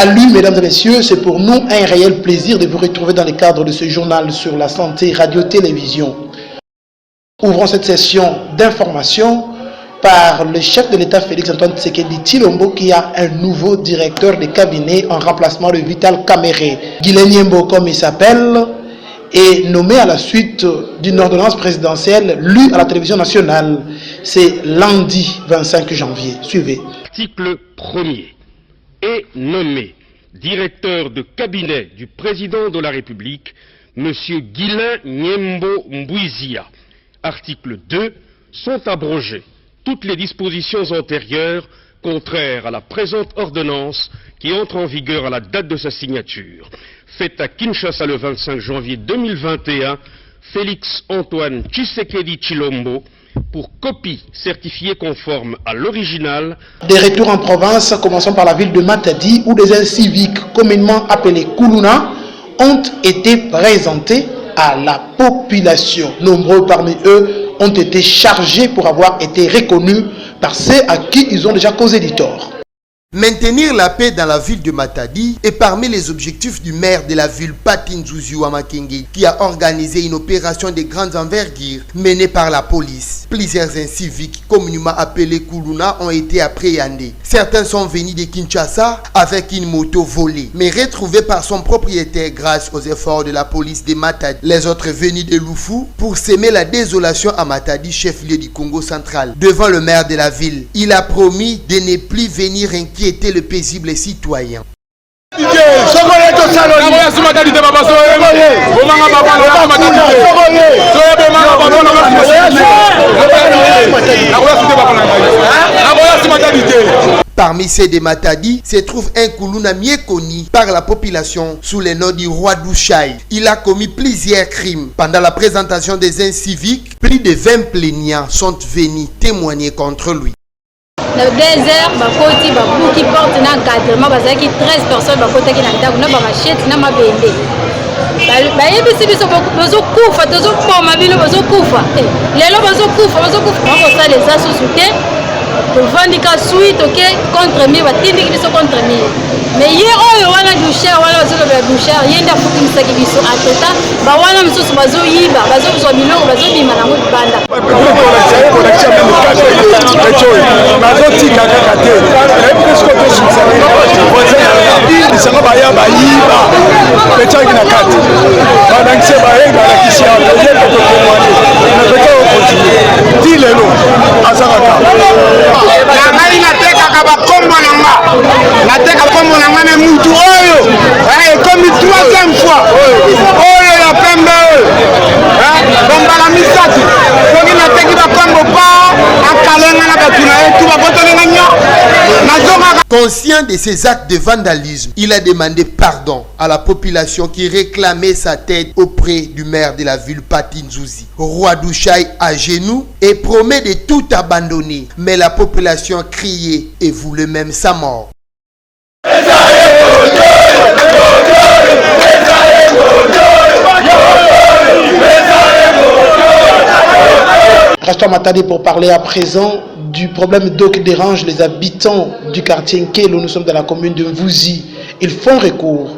Salut mesdames et messieurs, c'est pour nous un réel plaisir de vous retrouver dans le cadre de ce journal sur la santé radio-télévision. Ouvrons cette session d'information par le chef de l'État Félix-Antoine Tshisekedi Tshilombo qui a un nouveau directeur de cabinet en remplacement de Vital Kamerhe. Guilain Nyembo, comme il s'appelle, est nommé à la suite d'une ordonnance présidentielle lue à la télévision nationale. C'est lundi 25 janvier. Suivez. Article 1er. Est nommé directeur de cabinet du président de la République, M. Guilain Nyembo Mbouizia. Article 2. Sont abrogées toutes les dispositions antérieures contraires à la présente ordonnance qui entre en vigueur à la date de sa signature. Faite à Kinshasa le 25 janvier 2021, Félix-Antoine Tshisekedi Tshilombo, pour copie certifiée conforme à l'original. Des retours en province, commençons par la ville de Matadi, où des civiques communément appelés Kuluna ont été présentés à la population. Nombreux parmi eux ont été chargés pour avoir été reconnus par ceux à qui ils ont déjà causé du tort. Maintenir la paix dans la ville de Matadi est parmi les objectifs du maire de la ville Patinzuzi Wamakenge qui a organisé une opération de grande envergure menée par la police. Plusieurs civiques communément appelés Kuluna ont été appréhendés. Certains sont venus de Kinshasa avec une moto volée, mais retrouvés par son propriétaire grâce aux efforts de la police de Matadi. Les autres venus de Lufu pour semer la désolation à Matadi, chef-lieu du Congo central. Devant le maire de la ville, il a promis de ne plus venir inquiéter le paisible citoyen. Parmi ces de Matadi se trouve un Kuluna mieux connu par la population sous le nom du roi Douchai. Il a commis plusieurs crimes. Pendant la présentation des inciviques, plus de 20 plaignants sont venus témoigner contre lui. Le désert, bakoti, babuki porte na encadrement, bazaki 13 personnes bakota ki na ndako na ba machette na mabende. Ba yebisi biso bozo kufa, tozo poma bino bozo kufa. Lelo bozo kufa, on ça les associés pour vendre suite OK contre mi batindi biso contre mi. Mais hier oyo wana doucher wana zolo ba doucher yenda fuki misaki biso atota ba wana misusu bazo yiba bazo zo biloko bazo bima na mutu banda. Comme une troisième fois, la conscient de ses actes de vandalisme, il a demandé pardon à la population qui réclamait sa tête auprès du maire de la ville Patinzuzi. Roi Douchai à genoux et promet de tout abandonner, mais la population criait et voulait même sa mort. Restons à Matadi pour parler à présent du problème d'eau qui dérange les habitants du quartier Nkelo. Nous sommes dans la commune de Mvouzi. Ils font recours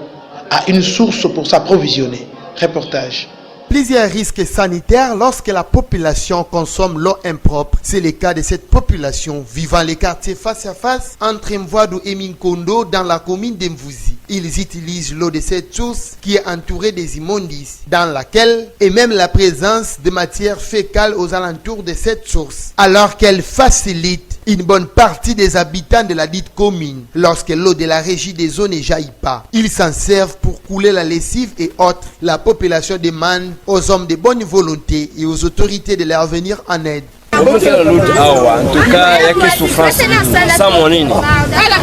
à une source pour s'approvisionner. Reportage. Plusieurs risques sanitaires lorsque la population consomme l'eau impropre. C'est le cas de cette population vivant les quartiers face à face entre Mvoadou et Minkondo dans la commune de Mvouzi. Ils utilisent l'eau de cette source qui est entourée des immondices dans laquelle est même la présence de matières fécales aux alentours de cette source, alors qu'elle facilite une bonne partie des habitants de la dite commune. Lorsque l'eau de la régie des eaux ne jaillit pas, ils s'en servent pour couler la lessive et autres. La population demande aux hommes de bonne volonté et aux autorités de leur venir en aide. En tout cas, il y a que souffrance. Sans mon nini,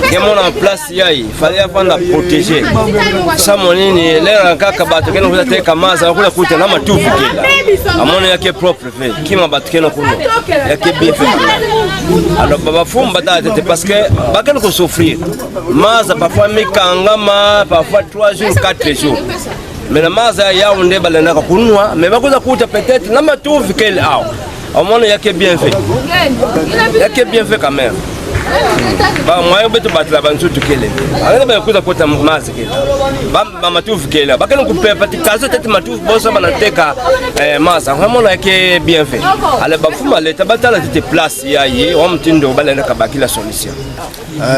il y a mon en place, il fallait apprendre à protéger. Sans mon nini, l'air en cas que nous avons été comme ça, on a coûté la matou. À mon il y a que propre fait. Qui m'a battu nos coups? Il y a que bien fait. Alors, Baba Foum Badate, parce que Bakan peut souffrir. Mas parfois, mes kangama, parfois 3 jours, 4 jours. Mais la maza ya on est balana kunwa, mais bakoza kuta peut-être na matou qu'elle a. Au moins il y a que bien fait. Il y a que bien fait quand même. Ba moyen beto batla bantu tukele. Ala ba kuza kota mazi kele. Ba matufu kele. Ba kana kupe pati kazo tete matufu bosa banateka maza. Vraiment là que bien fait. Ala ba fuma leta batala tete place ya yi o mtindo balenda kabaki la solution.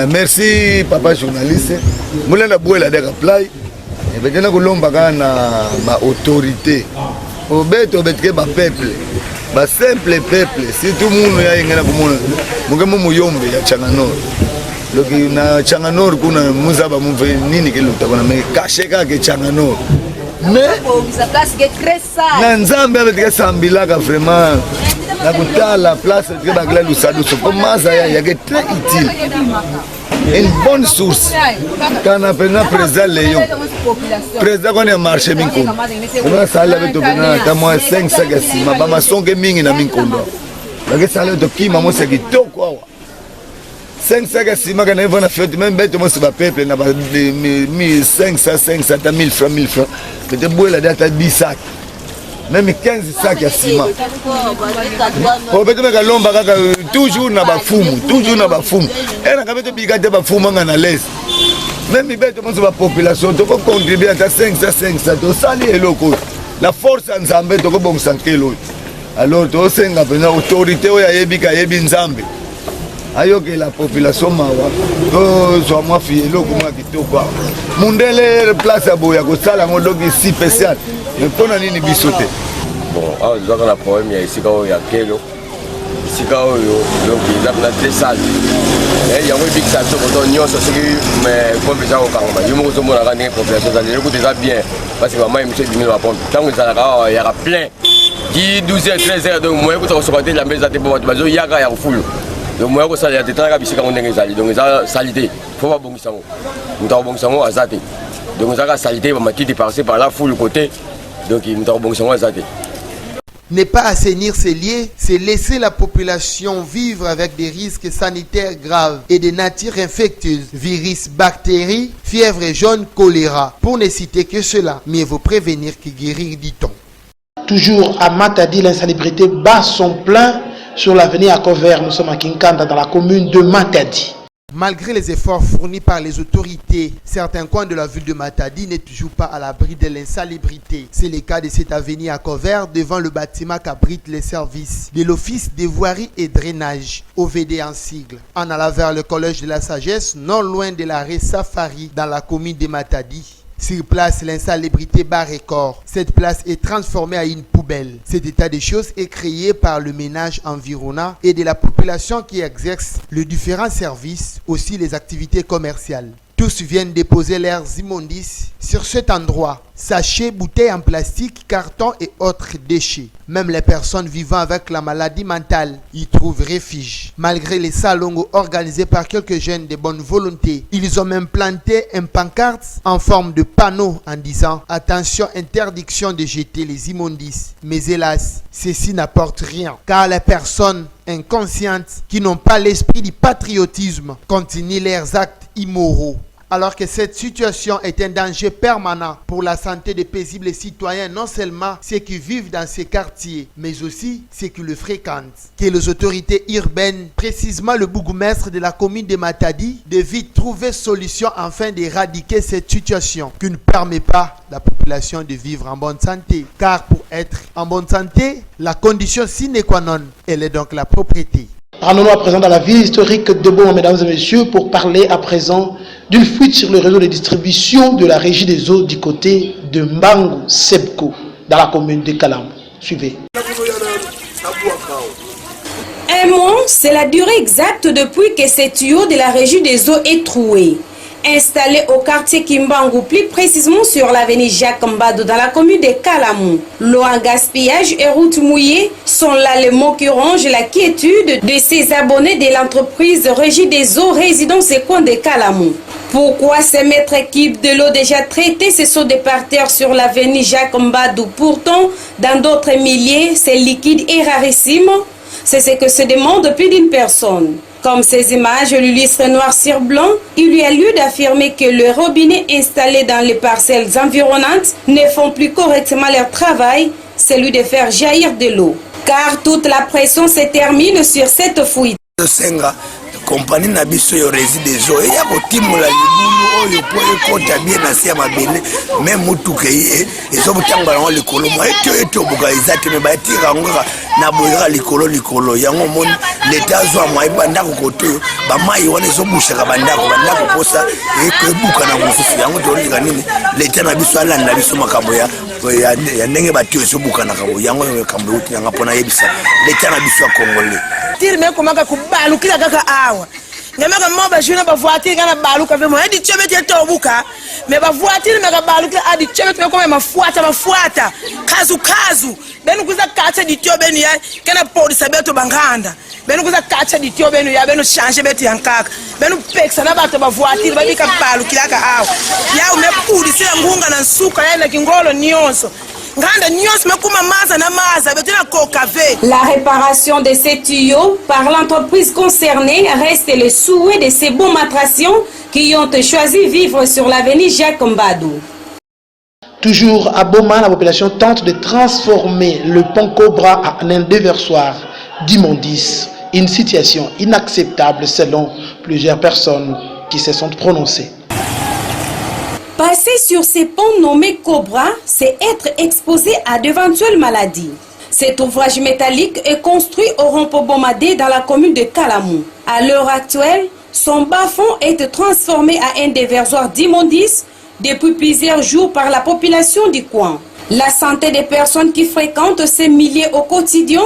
Merci papa journaliste. Mulenda boela de reply. Et betena kolomba kana ba autorité. Obeto betke ba peuple. Ba simple peuple, si tout le monde ya ingena kumona. Mugemo muyombe ya Changanor. Loki na Changanor kuna muzaba mumve nini keluta kuna me kasheka ke Changanor. Mais sa place est très sale. Na nzambe avec sambila ka vraiment na kutala place que bagla lusado so maza ya que très utile. Une bonne source. Quand on a président Léon, président qu'on a marché minko. On a salé avec tobena tamo 5 sagasi, ma ba songe mingi na minkondo. La salé to ki mamo se kito kwa. 5 sagasi ma kana vona fête même bête mo se ba peuple na ba 1500 500 1000 francs 1000 francs. C'était beau la date 10 sacs. Même 15 sacs à ciment. Au beto meka lomba kaka toujours na bafumu, toujours na bafumu. Et na kabeto bigate bafumu ngana l'aise. Même beto mo ba population to ko contribuer à 500 to sali eloko. La force nzambe to ko bongisa kelo. Alors to senga pena autorité o ya yebika yebi nzambe. Ayo que la population mawa to so moi fi eloko mo kitoko. Mundele place ya boya ko sala ngodoki si spécial. Mais pour nini bisoté. Bon, alors nous avons un problème ici quand il y a Kelo. Ici quand donc ils ont des salles. Et il y a un big salle sur le nion sur ce qui mais population au Kangoma. Il me semble qu'on a gagné population dans les écoutes déjà bien parce que maman il me dit 10 000 pompe. Quand il y aura plein 10 12h 13h donc moi écoute on se côté la maison de pour bazo il y a full. Donc moi ko ça il y a des temps ici quand on est sali donc ça salité. Faut pas bon sango. Nous t'avons bon sango azate. Donc ça salité va m'quitter passer par là full côté. Donc il me t'avons bon sango azate. Ne pas assainir ces lieux, c'est laisser la population vivre avec des risques sanitaires graves et de nature infectieuse, virus, bactéries, fièvre jaune, choléra. Pour ne citer que cela, mieux vaut prévenir que guérir, dit-on. Toujours à Matadi, l'insalubrité bat son plein sur l'avenue à Couvert. Nous sommes à Kinkanda, dans la commune de Matadi. Malgré les efforts fournis par les autorités, certains coins de la ville de Matadi n'est toujours pas à l'abri de l'insalubrité. C'est le cas de cette avenue à Couvert devant le bâtiment qu'abrite les services de l'Office des voiries et drainage, OVD en sigle. En allant vers le collège de la sagesse, non loin de l'arrêt Safari dans la commune de Matadi. Sur place, l'insalubrité bat record. Cette place est transformée en une poubelle. Cet état de choses est créé par le ménage environnant et de la population qui exerce les différents services, aussi les activités commerciales. Tous viennent déposer leurs immondices sur cet endroit. Sachets, bouteilles en plastique, cartons et autres déchets. Même les personnes vivant avec la maladie mentale y trouvent refuge. Malgré les salons organisés par quelques jeunes de bonne volonté, ils ont même planté un pancarte en forme de panneau en disant « Attention, interdiction de jeter les immondices ». Mais hélas, ceci n'apporte rien car les personnes inconscientes qui n'ont pas l'esprit du patriotisme continuent leurs actes immoraux. Alors que cette situation est un danger permanent pour la santé des paisibles citoyens, non seulement ceux qui vivent dans ces quartiers, mais aussi ceux qui le fréquentent. Que les autorités urbaines, précisément le bourgmestre de la commune de Matadi, devient vite trouver solution afin d'éradiquer cette situation qui ne permet pas à la population de vivre en bonne santé. Car pour être en bonne santé, la condition sine qua non, elle est donc la propriété. Rendons-nous à présent dans la ville historique de Bon, mesdames et messieurs, pour parler à présent d'une fuite sur le réseau de distribution de la régie des eaux du côté de Mbangu Sebko, dans la commune de Kalam. Suivez. Un mois, c'est la durée exacte depuis que ce tuyau de la régie des eaux est troué. Installé au quartier Kimbangu, plus précisément sur l'avenue Jacques Mbado dans la commune de Kalamou. L'eau en gaspillage et routes mouillées sont là les mots qui rongent la quiétude de ces abonnés de l'entreprise Régie des eaux résidant ces coins de Kalamou. Pourquoi ces maîtres équipes de l'eau déjà traitées se sont départeurs sur l'avenue Jacques Mbado? Pourtant, dans d'autres milliers, c'est liquide et rarissime. C'est ce que se demande plus d'une personne. Comme ces images l'illustrent noir sur blanc, il y a lieu d'affirmer que les robinets installés dans les parcelles environnantes ne font plus correctement leur travail, celui de faire jaillir de l'eau. Car toute la pression se termine sur cette fuite. compagnie na biso yo réside ezo eya kotimola libulu oyo po ekota bien na se ya mabele me mutuka ezobotanga yango likolo mwa etoboka eza te me baetira yango kaka na boyaka likolo yango omoni leta azwa mwa bandako kote oyo bamai wana ezobushaka bandako posa ebuka na mosusu yango tolika nini leta na biso alanda biso makambo ya ndenge batio ezobukanaka bo yango makambo euti yanga mpona yebisa leta na biso ya congolais tiri me komaka kubalukila kaka awa ngamaka moba juna ba voiture kana baluka vemo edi chebe teto buka me ba voiture me ka baluka adi chebe me koma mafuata kazu benu kuza kacha dityo benu ya kana police beto banganda benu kuza kacha dityo benu ya benu change beto yankaka benu peksa na bato ba voiture ba bika balukila ka awa ya umepudi sila ngunga na nsuka ya na kingolo nyonso. La réparation de ces tuyaux par l'entreprise concernée reste le souhait de ces bons matraciens qui ont choisi vivre sur l'avenue Jacques Mbadou. Toujours à Boma, la population tente de transformer le pont Cobra en un déversoir d'immondices. Une situation inacceptable selon plusieurs personnes qui se sont prononcées. Passer sur ces ponts nommés Cobra, c'est être exposé à d'éventuelles maladies. Cet ouvrage métallique est construit au rond-point Bomadé dans la commune de Kalamou. À l'heure actuelle, son bas-fond est transformé à un déversoir d'immondices depuis plusieurs jours par la population du coin. La santé des personnes qui fréquentent ces milieux au quotidien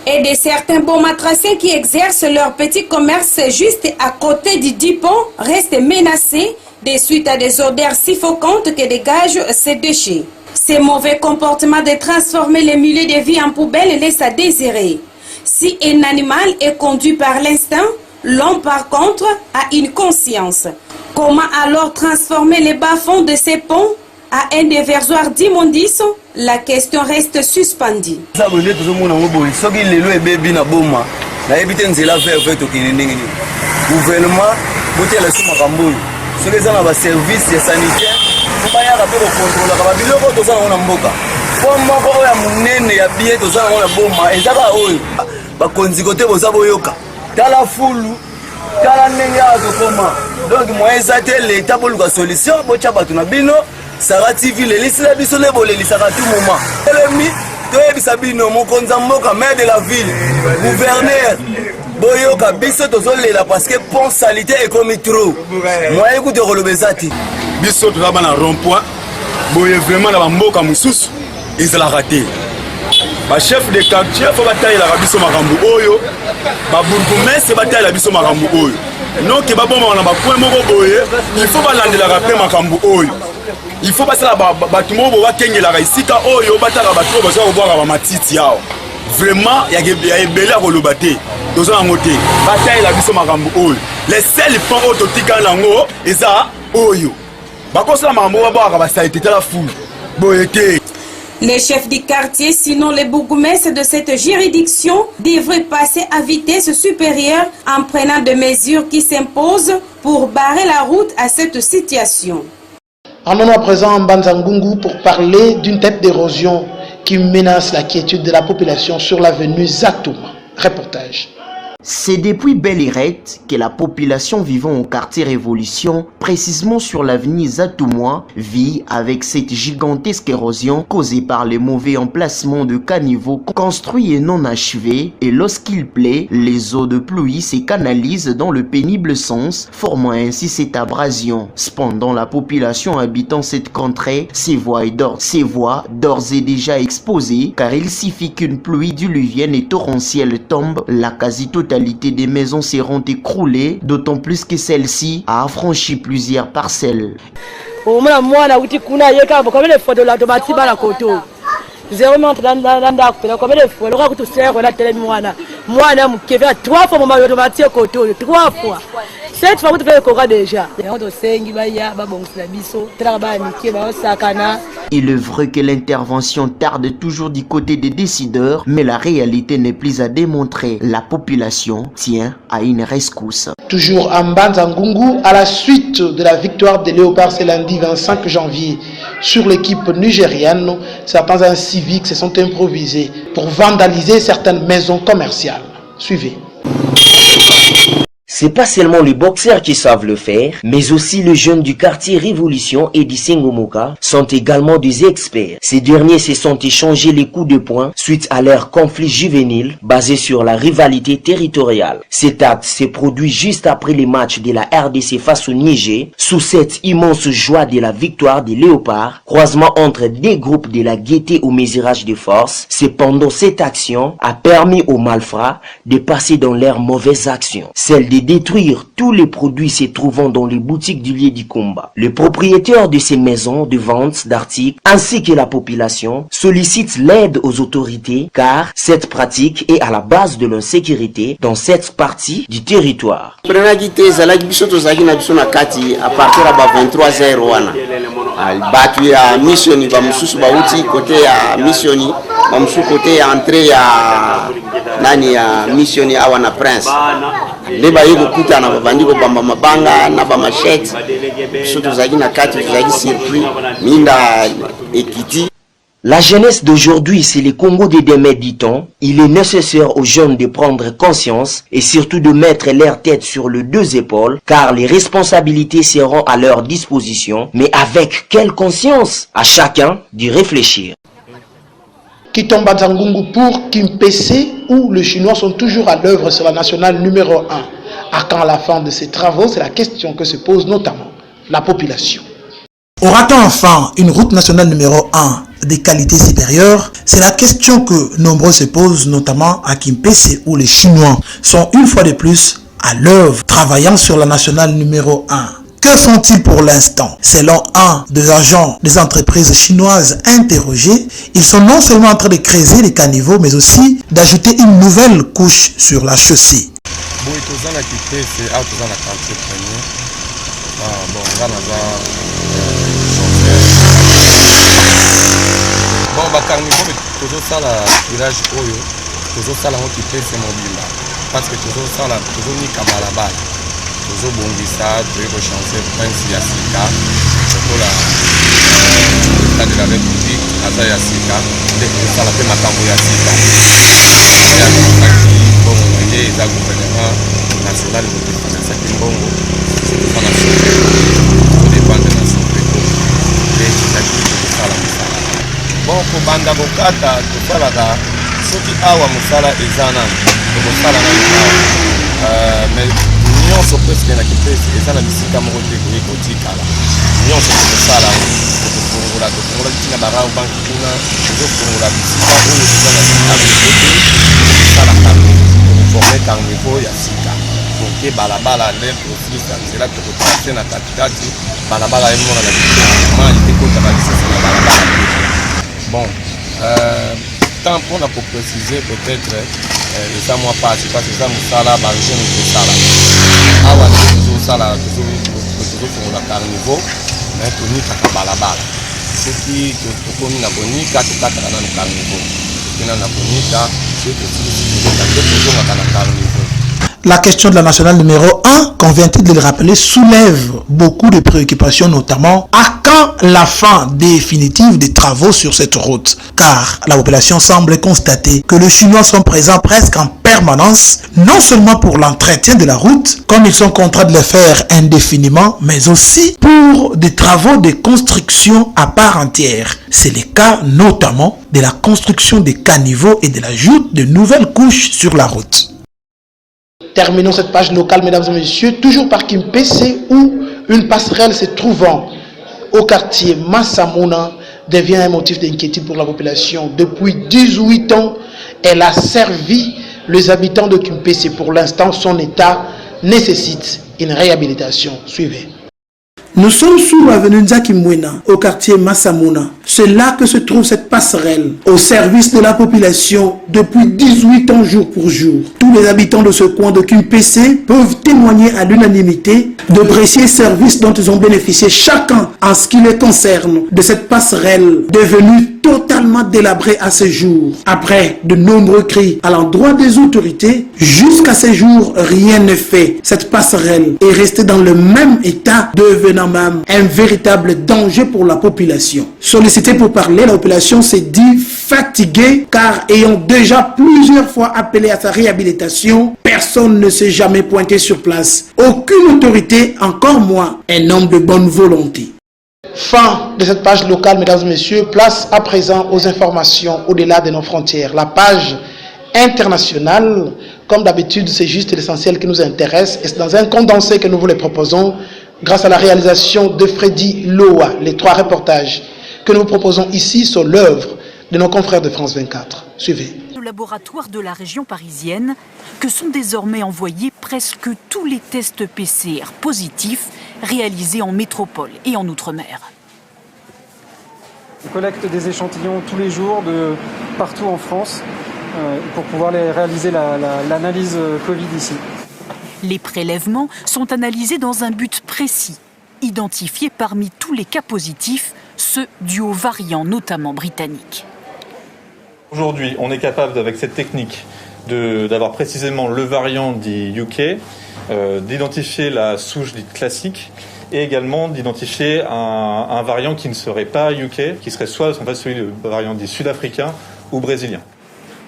et de certains bons matraciens qui exercent leur petit commerce juste à côté du dit pont reste menacée des suites à des odeurs suffocantes que dégagent ces déchets. Ces mauvais comportements de transformer les milieux de vie en poubelle laissent à désirer. Si un animal est conduit par l'instinct, l'homme par contre a une conscience. Comment alors transformer les bas-fonds de ces ponts à un déversoir d'immondices? La question reste suspendue. Ce qui est dans le service sanitaire, il faut contrôler les biloko to sana na mboka. Pour moko ya munene ya billet to sana na boma ezaka oyo. Ba konzi kote boza boyoka. Tala fulu, tala ndenge ya koma. Donc moi ezate l'état pour la solution bocha batu na bino, Sara TV le lisila biso le boleli saka tout moment. Elemi to ebisa bino mokonza mboka maire de la ville, gouverneur boyoka biso tozolela parce que pont sanitaire est comme trop. Moi écoute rolobezati. Biso to na rond-point boye vraiment na mboka mususu ezala raté. Ba chef de quartier faut batailler la biso makambu oyo. Ba bourgmestre batailler la biso makambu oyo. Non ke ba bomba na ba point moko boye, il faut balandela rapé makambu oyo. Il faut passer la batu moko ba kengela ka isika oyo batala batu bazo koboka ba matiti yao. Vraiment ya ebele koloba te. Les seuls ponts autotiques nango eza oyo. Bakosala mambo ba ba saité la foule. Boyete. Les chefs du quartier, sinon les bourgmestres de cette juridiction, devraient passer à vitesse supérieure en prenant des mesures qui s'imposent pour barrer la route à cette situation. En à présent en Banzangungu pour parler d'une tête d'érosion qui menace la quiétude de la population sur l'avenue Zatouma. Reportage. C'est depuis Bel-Irette que la population vivant au quartier Révolution, précisément sur l'avenue Zatoumois, vit avec cette gigantesque érosion causée par les mauvais emplacements de caniveaux construits et non achevés, et lorsqu'il plaît, les eaux de pluie se canalisent dans le pénible sens, formant ainsi cette abrasion. Cependant, la population habitant cette contrée se voit d'ores et déjà exposée, car il suffit qu'une pluie diluvienne et torrentielle tombe, la quasi-totalité des maisons seront écroulées, d'autant plus que celle-ci a affranchi plusieurs parcelles. Cette fois, vous devez déjà. Il est vrai que l'intervention tarde toujours du côté des décideurs, mais la réalité n'est plus à démontrer. La population tient à une rescousse. Toujours en Banzangungu, à la suite de la victoire de Léopard ce lundi 25 janvier sur l'équipe nigérienne, certains civiques se sont improvisés pour vandaliser certaines maisons commerciales. Suivez. C'est pas seulement les boxeurs qui savent le faire, mais aussi les jeunes du quartier Révolution et du Sengomoka sont également des experts. Ces derniers se sont échangés les coups de poing suite à leur conflit juvénile basé sur la rivalité territoriale. Cet acte s'est produit juste après les matchs de la RDC face au Niger, sous cette immense joie de la victoire des Léopards, croisement entre des groupes de la gaieté au mesurage de force. Cependant, cette action a permis aux malfrats de passer dans leurs mauvaises actions, celle de détruire tous les produits se trouvant dans les boutiques du lieu du combat. Le propriétaire de ces maisons de vente d'articles ainsi que la population sollicitent l'aide aux autorités car cette pratique est à la base de l'insécurité dans cette partie du territoire. À partir de 23h wana batu ya missioni ba mususu bauti côté ya missioni ba mususu côté ya entrée ya nani ya missioni awa na prince leba yiko kuta na babandiko bamba mabanga na ba machete surtout zaki na kati zaki circuit minda ekiti. La jeunesse d'aujourd'hui, c'est le Congo de demain, dit-on. Il est nécessaire aux jeunes de prendre conscience et surtout de mettre leur tête sur les deux épaules, car les responsabilités seront à leur disposition. Mais avec quelle conscience? À chacun d'y réfléchir. Kitomba Zangungu pour Kimpese, où les Chinois sont toujours à l'œuvre sur la nationale numéro 1. À quand la fin de ces travaux? C'est la question que se pose notamment la population. Aura-t-on enfin une route nationale numéro 1 de qualité supérieure? C'est la question que nombreux se posent, notamment à Kimpese, où les Chinois sont une fois de plus à l'œuvre, travaillant sur la nationale numéro 1. Que font-ils pour l'instant? Selon un des agents des entreprises chinoises interrogés, ils sont non seulement en train de creuser les caniveaux, mais aussi d'ajouter une nouvelle couche sur la chaussée. Bon, bakarnivo tozosala tirage oyo tozosala ngo kipese mobimba parce que tozosala tozonika balabala tozobongisa toyekochange prince ya sika lokola état de la république aza ya sika nde tozosala mpe makambo ya sika yakaki bongo ye eza gouvernement national kotefanesaki mbongo tozosala todépendre na sopeto nde ezaki tozosala mosala. Bon, pour banda bokata tosalaka soki awa mosala eza nani tokosala nani awa mais nyonso presque na kipesi eza na bisika moko te koyi kotikala nyonso tokosala tokofungola ntina barao banki kuna tozofungola bisika oyo eza na carniveau te tokosala carniveau tokoforme carniveau ya sika poke balabala nde tosilisa nzela tokotrase na katikati balabala emonana mai tekotaka lisusu na balabala. Bon, tant pour préciser peut-être les ça moi pas c'est parce que ça musala ba jeune de sala awa toujours sala toujours la carniveau mais pour ni kaka balabala ce qui to na bonika to kata na carniveau kina na bonika c'est que na carniveau. La question de la nationale numéro 1, convient-il de le rappeler, soulève beaucoup de préoccupations, notamment à quand la fin définitive des travaux sur cette route. Car la population semble constater que les Chinois sont présents presque en permanence, non seulement pour l'entretien de la route, comme ils sont contraints de le faire indéfiniment, mais aussi pour des travaux de construction à part entière. C'est le cas notamment de la construction des caniveaux et de l'ajout de nouvelles couches sur la route. Terminons cette page locale, mesdames et messieurs, toujours par Kimpese, où une passerelle se trouvant au quartier Massamuna devient un motif d'inquiétude pour la population. Depuis 18 ans, elle a servi les habitants de Kimpese. Pour l'instant, son état nécessite une réhabilitation. Suivez. Nous sommes sous l'avenue Nzakimwena, au quartier Massamuna. C'est là que se trouve cette passerelle, au service de la population depuis 18 ans jour pour jour. Tous les habitants de ce coin de Kimpese peuvent témoigner à l'unanimité de précieux services dont ils ont bénéficié chacun en ce qui les concerne de cette passerelle devenue totalement délabrée à ce jour. Après de nombreux cris à l'endroit des autorités, jusqu'à ce jour, rien n'est fait. Cette passerelle est restée dans le même état, devenant devenant même un véritable danger pour la population. Sollicité pour parler, la population s'est dit fatiguée car ayant déjà plusieurs fois appelé à sa réhabilitation, personne ne s'est jamais pointé sur place. Aucune autorité, encore moins un homme de bonne volonté. Fin de cette page locale, mesdames et messieurs. Place à présent aux informations au-delà de nos frontières. La page internationale, comme d'habitude, c'est juste l'essentiel qui nous intéresse. Et c'est dans un condensé que nous vous les proposons, grâce à la réalisation de Freddy Loa. Les 3 reportages que nous vous proposons ici sont l'œuvre de nos confrères de France 24. Suivez. Le laboratoire de la région parisienne, que sont désormais envoyés presque tous les tests PCR positifs réalisés en métropole et en Outre-mer. On collecte des échantillons tous les jours de partout en France pour pouvoir réaliser l'analyse Covid ici. Les prélèvements sont analysés dans un but précis, identifier parmi tous les cas positifs ceux dus aux variants, notamment britanniques. Aujourd'hui, on est capable, avec cette technique, d'avoir précisément le variant dit UK, d'identifier la souche dite classique et également d'identifier un variant qui ne serait pas UK, qui serait soit celui de variant dit sud-africain ou brésilien.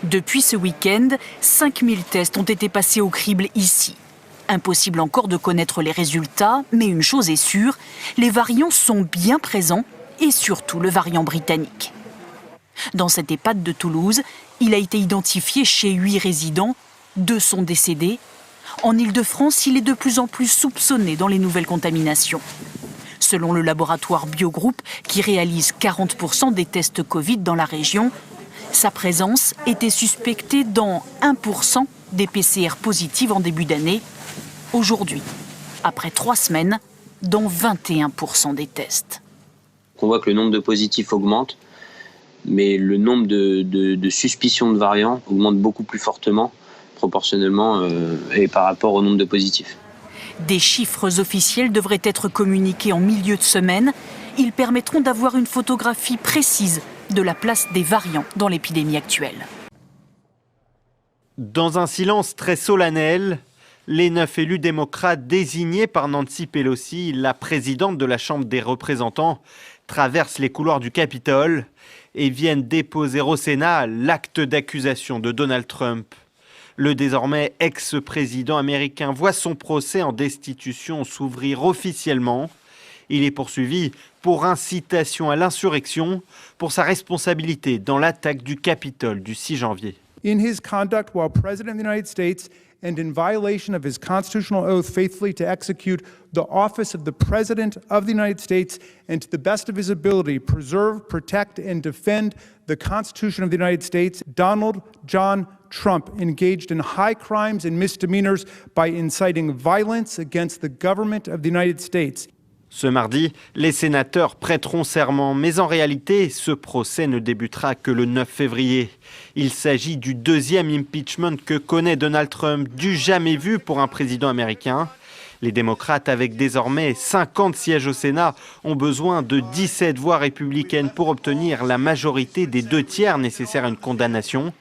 Depuis ce week-end, 5000 tests ont été passés au crible ici. Impossible encore de connaître les résultats, mais une chose est sûre, les variants sont bien présents et surtout le variant britannique. Dans cette EHPAD de Toulouse, il a été identifié chez 8 résidents, 2 sont décédés. En Île-de-France, il est de plus en plus soupçonné dans les nouvelles contaminations. Selon le laboratoire Biogroup, qui réalise 40% des tests Covid dans la région, sa présence était suspectée dans 1% des PCR positives en début d'année. Aujourd'hui, après 3 semaines, dans 21% des tests. On voit que le nombre de positifs augmente, mais le nombre de suspicions de variants augmente beaucoup plus fortement, proportionnellement, et par rapport au nombre de positifs. Des chiffres officiels devraient être communiqués en milieu de semaine. Ils permettront d'avoir une photographie précise de la place des variants dans l'épidémie actuelle. Dans un silence très solennel, les 9 élus démocrates désignés par Nancy Pelosi, la présidente de la Chambre des représentants, traversent les couloirs du Capitole et viennent déposer au Sénat l'acte d'accusation de Donald Trump. Le désormais ex-président américain voit son procès en destitution s'ouvrir officiellement. Il est poursuivi pour incitation à l'insurrection pour sa responsabilité dans l'attaque du Capitole du 6 janvier. In his conduct while President of the United States and in violation of his constitutional oath faithfully to execute the office of the President of the United States and to the best of his ability preserve, protect, and defend the Constitution of the United States, Donald John Trump engaged in high crimes and misdemeanors by inciting violence against the government of the United States. Ce mardi, les sénateurs prêteront serment, mais en réalité, ce procès ne débutera que le 9 février. Il s'agit du 2e impeachment que connaît Donald Trump, du jamais vu pour un président américain. Les démocrates, avec désormais 50 sièges au Sénat, ont besoin de 17 voix républicaines pour obtenir la majorité des 2 tiers nécessaires à une condamnation.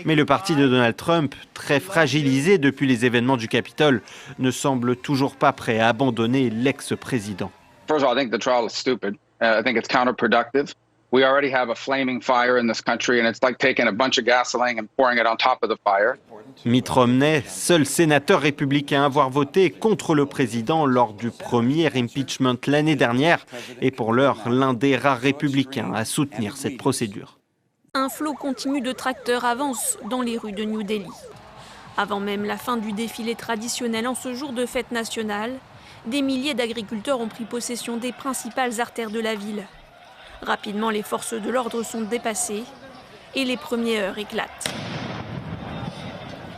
Mais le parti de Donald Trump, très fragilisé depuis les événements du Capitole, ne semble toujours pas prêt à abandonner l'ex-président. First of all, I think the trial is stupid. I think it's counterproductive. We already have a flaming fire in this country, and it's like taking a bunch of gasoline and pouring it on top of the fire. Mitt Romney, seul sénateur républicain à avoir voté contre le président lors du premier impeachment l'année dernière, est pour l'heure l'un des rares républicains à soutenir cette procédure. Un flot continu de tracteurs avance dans les rues de New Delhi. Avant même la fin du défilé traditionnel en ce jour de fête nationale, des milliers d'agriculteurs ont pris possession des principales artères de la ville. Rapidement, les forces de l'ordre sont dépassées et les premières heures éclatent.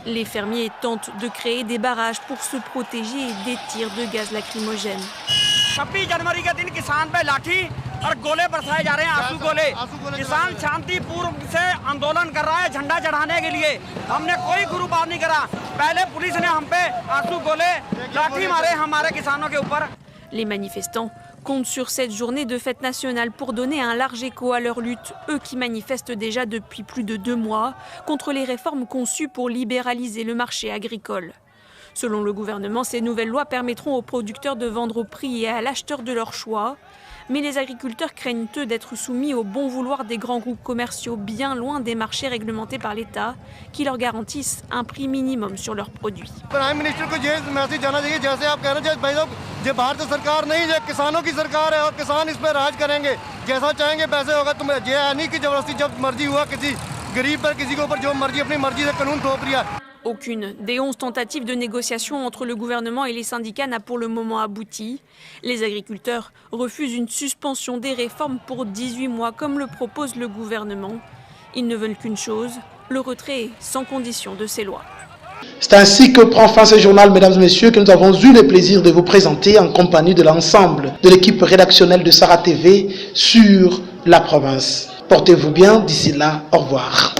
Les fermiers tentent de créer des barrages pour se protéger et des tirs de gaz lacrymogène. 26 जनवरी के दिन किसान पे लाठी और गोले बरसाए जा रहे हैं, आंसू गोले। किसान शांतिपूर्व से आंदोलन कर रहा है झंडा चढ़ाने के लिए। हमने कोई गुरुबार नहीं करा। पहले पुलिस ने हम पे आंसू गोले लाठी मारे हमारे किसानों के ऊपर। Les manifestants comptent sur cette journée de fête nationale pour donner un large écho à leur lutte, eux qui manifestent déjà depuis plus de 2 mois contre les réformes conçues pour libéraliser le marché agricole. Selon le gouvernement, ces nouvelles lois permettront aux producteurs de vendre au prix et à l'acheteur de leur choix. Mais les agriculteurs craignent, eux, d'être soumis au bon vouloir des grands groupes commerciaux bien loin des marchés réglementés par l'État qui leur garantissent un prix minimum sur leurs produits. Prime minister को ये मैसेज जाना चाहिए जैसे आप कह रहे हैं भाई लोग ये भारत सरकार नहीं ये किसानों की सरकार है और किसान इस पर राज करेंगे जैसा चाहेंगे वैसे होगा तुम ये नहीं कि जबरदस्ती जब मर्जी हुआ किसी गरीब पर किसी के ऊपर जो मर्जी अपनी मर्जी से कानून थोप दिया. Aucune des 11 tentatives de négociation entre le gouvernement et les syndicats n'a pour le moment abouti. Les agriculteurs refusent une suspension des réformes pour 18 mois comme le propose le gouvernement. Ils ne veulent qu'une chose, le retrait sans condition de ces lois. C'est ainsi que prend fin ce journal, mesdames et messieurs, que nous avons eu le plaisir de vous présenter en compagnie de l'ensemble de l'équipe rédactionnelle de Sarah TV sur la province. Portez-vous bien, d'ici là, au revoir.